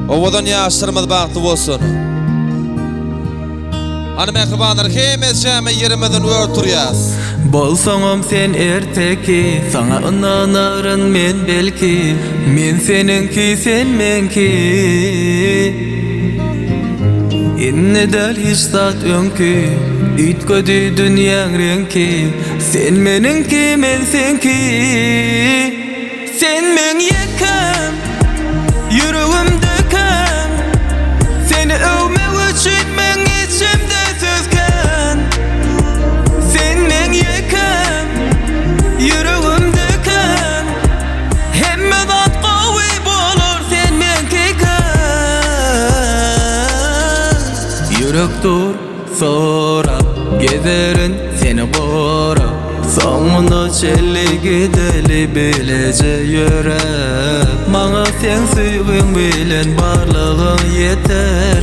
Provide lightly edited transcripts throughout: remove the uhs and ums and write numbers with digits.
Ovadan yaşlarımız baktı olsun. Hani mehribanlar hemez jame yerimizden örtürüyaz. Bolsaňam sen erteki, sana ynanaryn men belki. Men seninki, sen menki. Inne däl hiç zat öňki, üýtgedi dünýäň renki. Sen meninki, men senki. Sen men ýekem, ýüregimde kam. Seni öwmek üçin men içimde süzgen. Sen men ýekem, ýüregimde kam. Hemme zat gowy bolur, sen menki kam. Yürekdur sorap, gezerin seni borap. Soňunda çelligi deli bilece yürep. Maňa sen süýgüň bilen barlygyň yeter.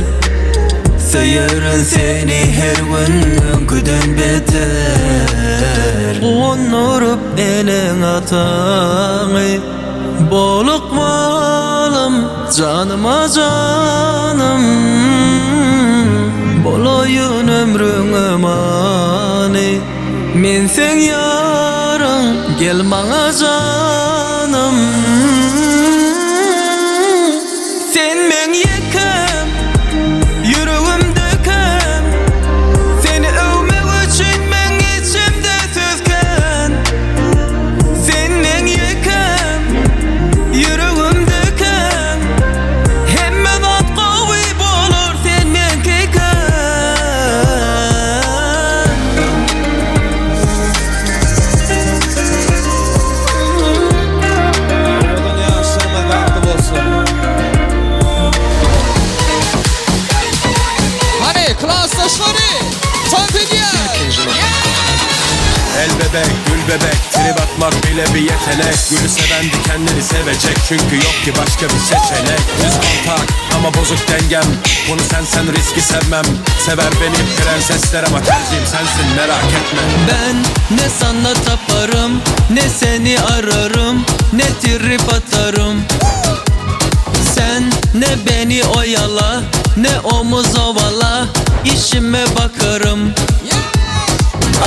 Seýerin seni her gün öňküden beter. Onurup enen ataňy bolup malym, janyma janym. Boloýun ömrüňe many. Men sen yarın, gel bana canım. Sen men yekem, yüreğimde kam. Seni öwmek üçin men içimde süzgen. Sen men yekem, yüreğimde kam. Hemme zat gowy bolur, sen menki kam. El bebek, gül bebek, trip atmak bile bir yetenek. Gülü seven dikenleri sevecek, çünkü yok ki başka bir seçenek. Düz kontak ama bozuk dengem, bunu sen riski sevmem. Sever beni prensesler ama tercihim sensin, merak etme. Ben ne sana taparım, ne seni ararım, ne trip atarım. Sen ne beni oyala, ne omuz ovala, işime bakarım.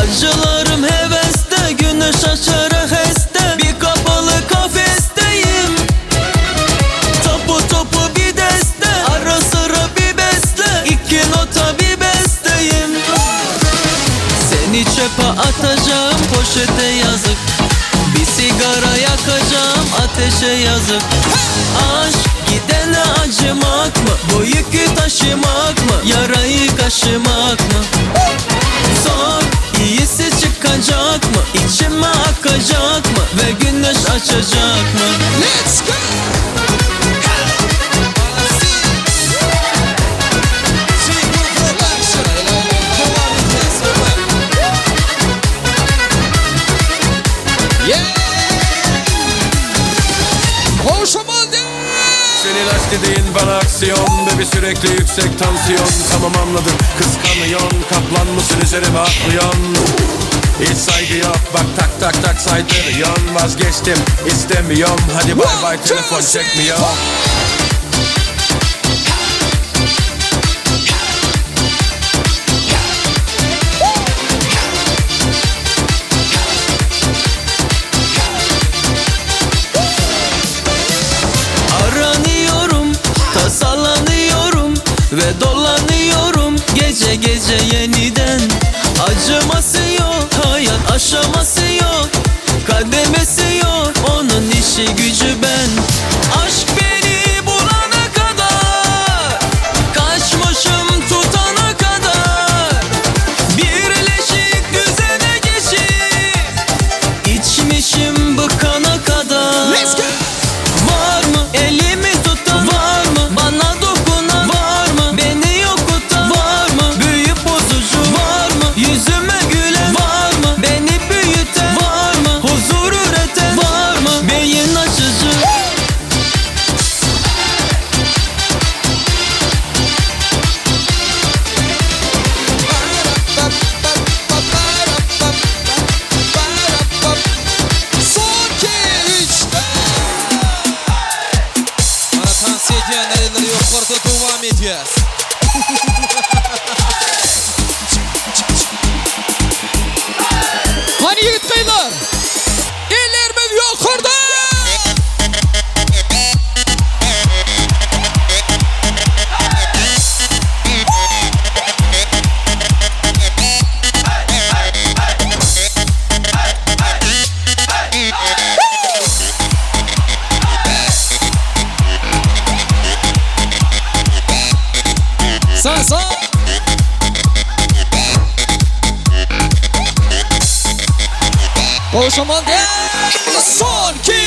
Acılarım heveste, güneş açar heste. Bir kapalı kafesteyim, topu bir deste. Ara sıra bir besle, iki nota bir besteyim. Seni çöpe atacağım, poşete yazık. Bir sigara yakacağım, ateşe yazık. Aşk gidene acımak mı? Bu yükü taşımak mı? Yarayı kaşımak mı? Sor, iyisi çıkacak mı? İçime akacak mı? Ve güneş açacak mı? Let's go! Senin aşk dediğin bana aksiyon, bebi sürekli yüksek tansiyon. Tamam anladım, kıskanıyorsun, kaplan mısın üzerime atlıyorsun. Hiç saygı yok, bak tak saydırıyorsun. Vazgeçtim, istemiyorum, hadi bay bay, telefon çekmiyor. Tasalanıyorum ve dolanıyorum gece gece yeniden. Acıması yok, hayat aşaması yok, kademesi yok, onun işi gücü ben. Aşk beni bulana kadar, kaçmışım tutana kadar. Birleşik düzene geçip, içmişim bıkana kadar. Let's go! Var mı elimi tutan, var mı bana dokunan, var mı beni yokutan, var mı büyü bozucu, var mı yüzüme gülen, var mı beni büyüten, var mı huzur üreten, var mı beyin açıcı. herkes. Hani yiğit beyler? İller mi yukarıda? Sağ. Koşaman değil. Son 2